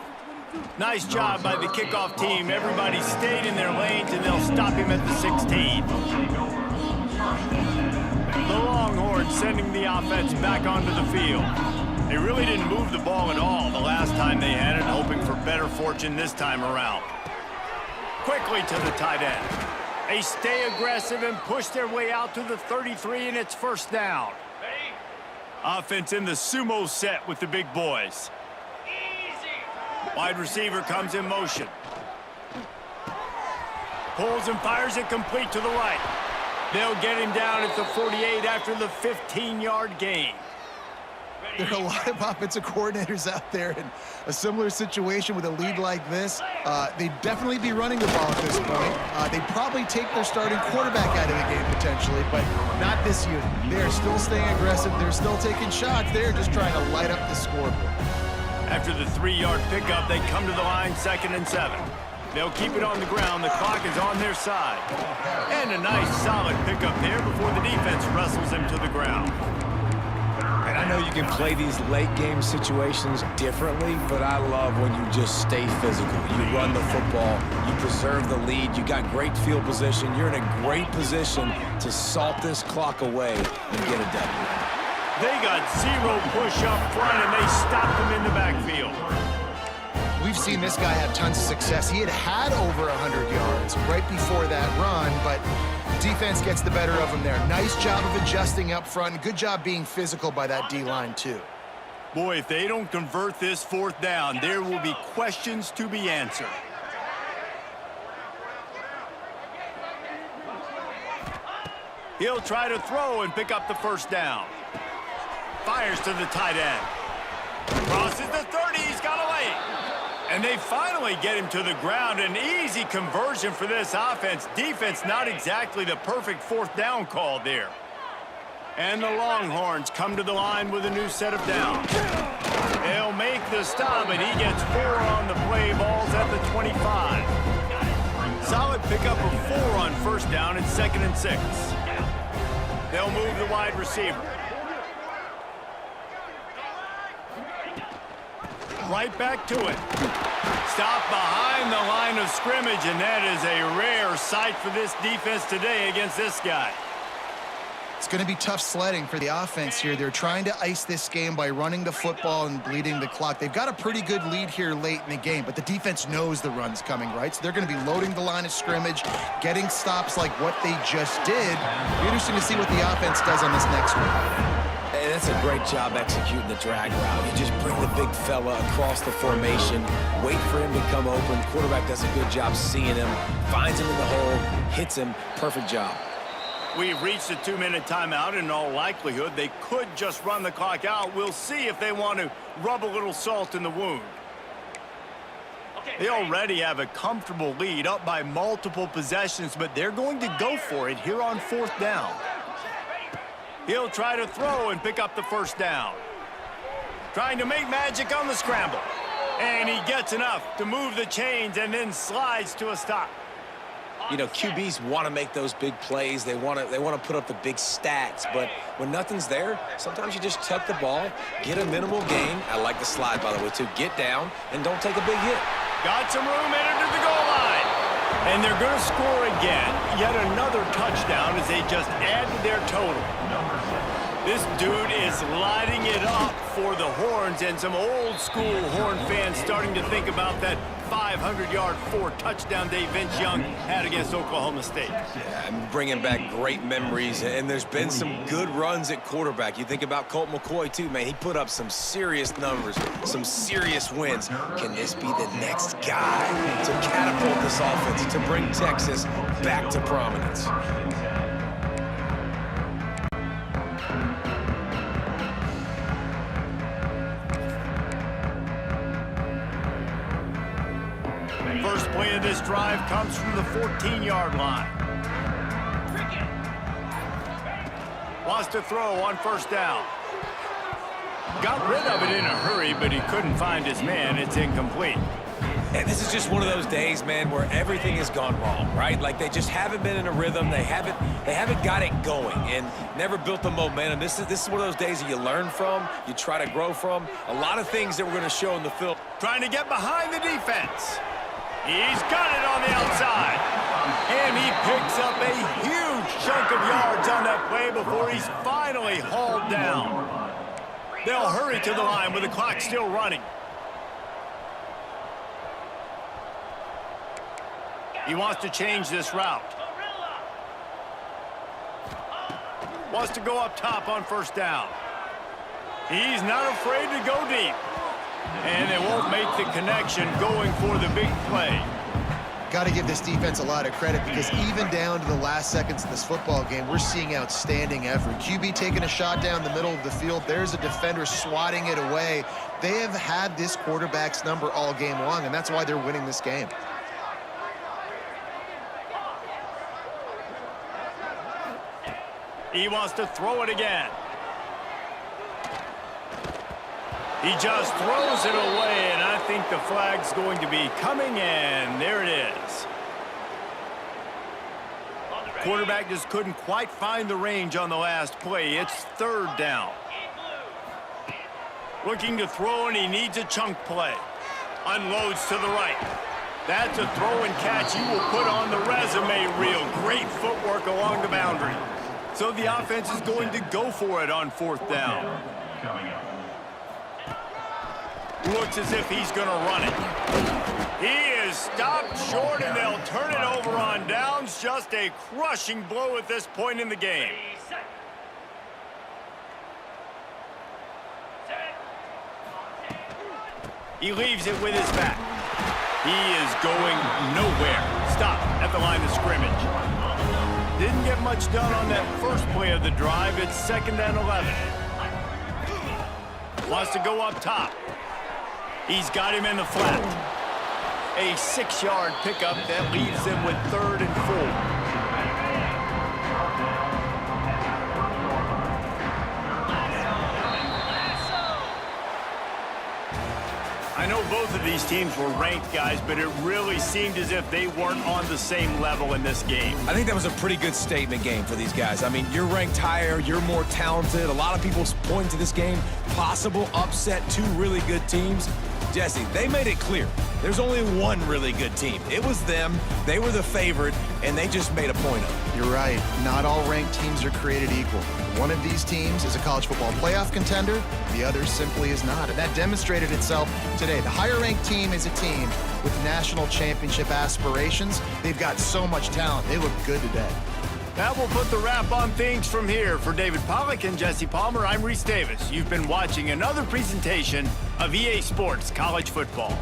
Nice job by the kickoff team. Everybody stayed in their lanes, and they'll stop him at the 16. The Longhorns sending the offense back onto the field. They really didn't move the ball at all the last time they had it, hoping for better fortune this time around. Quickly to the tight end. They stay aggressive and push their way out to the 33, and it's 1st down. Offense in the sumo set with the big boys. Wide receiver comes in motion. Pulls and fires it complete to the right. They'll get him down at the 48 after the 15-yard gain. There are a lot of offensive coordinators out there in a similar situation with a lead like this. They'd definitely be running the ball at this point. They'd probably take their starting quarterback out of the game potentially, but not this unit. They're still staying aggressive. They're still taking shots. They're just trying to light up the scoreboard. After the 3-yard pickup, they come to the line 2nd and 7. They'll keep it on the ground. The clock is on their side. And a nice solid pickup there before the defense wrestles him to the ground. And I know you can play these late game situations differently, but I love when you just stay physical. You run the football, you preserve the lead, you got great field position, you're in a great position to salt this clock away and get a W. They got 0 push up front, and they stopped him in the backfield. We've seen this guy have tons of success. He had over 100 yards right before that run, but defense gets the better of him there. Nice job of adjusting up front. Good job being physical by that D-line, too. Boy, if they don't convert this 4th down, there will be questions to be answered. He'll try to throw and pick up the 1st down. Fires to the tight end. Crosses the 30. He's got a lane. And they finally get him to the ground. An easy conversion for this offense. Defense not exactly the perfect 4th down call there. And the Longhorns come to the line with a new set of downs. They'll make the stop, and he gets 4 on the play. Ball's at the 25. Solid pickup of 4 on 1st down and 2nd and 6. They'll move the wide receiver. Right back to it. Stop behind the line of scrimmage, and that is a rare sight for this defense today against this guy. It's going to be tough sledding for the offense here. They're trying to ice this game by running the football and bleeding the clock. They've got a pretty good lead here late in the game, but the defense knows the run's coming, right? So they're going to be loading the line of scrimmage, getting stops like what they just did. It'll be interesting to see what the offense does on this next one. Hey, that's a great job executing the drag route. You just bring the big fella across the formation, wait for him to come open. Quarterback does a good job seeing him, finds him in the hole, hits him. Perfect job. We've reached a 2-minute timeout, and in all likelihood, they could just run the clock out. We'll see if they want to rub a little salt in the wound. They already have a comfortable lead, up by multiple possessions, but they're going to go for it here on 4th down. He'll try to throw and pick up the 1st down. Trying to make magic on the scramble. And he gets enough to move the chains and then slides to a stop. You know, QBs want to make those big plays. They want to put up the big stats. But when nothing's there, sometimes you just tuck the ball, get a minimal gain. I like the slide, by the way, too. Get down and don't take a big hit. Got some room headed to the goal line. And they're going to score again. Yet another touchdown as they just add to their total. This dude is lighting it up for the Horns, and some old-school Horn fans starting to think about that 500-yard 4-touchdown day Vince Young had against Oklahoma State. Yeah, I'm bringing back great memories, and there's been some good runs at quarterback. You think about Colt McCoy, too, man. He put up some serious numbers, some serious wins. Can this be the next guy to catapult this offense, to bring Texas back to prominence? First play of this drive comes from the 14-yard line. Wants to throw on 1st down. Got rid of it in a hurry, but he couldn't find his man. It's incomplete. And this is just one of those days, man, where everything has gone wrong, right? Like they just haven't been in a rhythm. They haven't got it going and never built the momentum. This is one of those days that you learn from, you try to grow from. A lot of things that we're going to show in the film. Trying to get behind the defense. He's got it on the outside. And he picks up a huge chunk of yards on that play before he's finally hauled down. They'll hurry to the line with the clock still running. He wants to change this route. Wants to go up top on 1st down. He's not afraid to go deep. And they won't make the connection going for the big play. Got to give this defense a lot of credit because even down to the last seconds of this football game, we're seeing outstanding effort. QB taking a shot down the middle of the field. There's a defender swatting it away. They have had this quarterback's number all game long, and that's why they're winning this game. He wants to throw it again. He just throws it away, and I think the flag's going to be coming in. There it is. Quarterback just couldn't quite find the range on the last play. It's 3rd down. Looking to throw, and he needs a chunk play. Unloads to the right. That's a throw and catch you will put on the resume reel. Great footwork along the boundary. So the offense is going to go for it on 4th down. Coming up. Looks as if he's going to run it. He is stopped short, and they'll turn it over on downs. Just a crushing blow at this point in the game. He leaves it with his back. He is going nowhere. Stop at the line of scrimmage. Didn't get much done on that first play of the drive. It's 2nd and 11. Wants to go up top. He's got him in the flat. A 6-yard pickup that leaves them with 3rd and 4. I know both of these teams were ranked, guys, but it really seemed as if they weren't on the same level in this game. I think that was a pretty good statement game for these guys. I mean, you're ranked higher, you're more talented. A lot of people point to this game, possible upset, 2 really good teams. Jesse, they made it clear. There's only one really good team. It was them. They were the favorite, and they just made a point of it. You're right. Not all ranked teams are created equal. One of these teams is a college football playoff contender. The other simply is not. And that demonstrated itself today. The higher-ranked team is a team with national championship aspirations. They've got so much talent. They look good today. That will put the wrap on things from here. For David Pollack and Jesse Palmer, I'm Reese Davis. You've been watching another presentation of EA Sports College Football.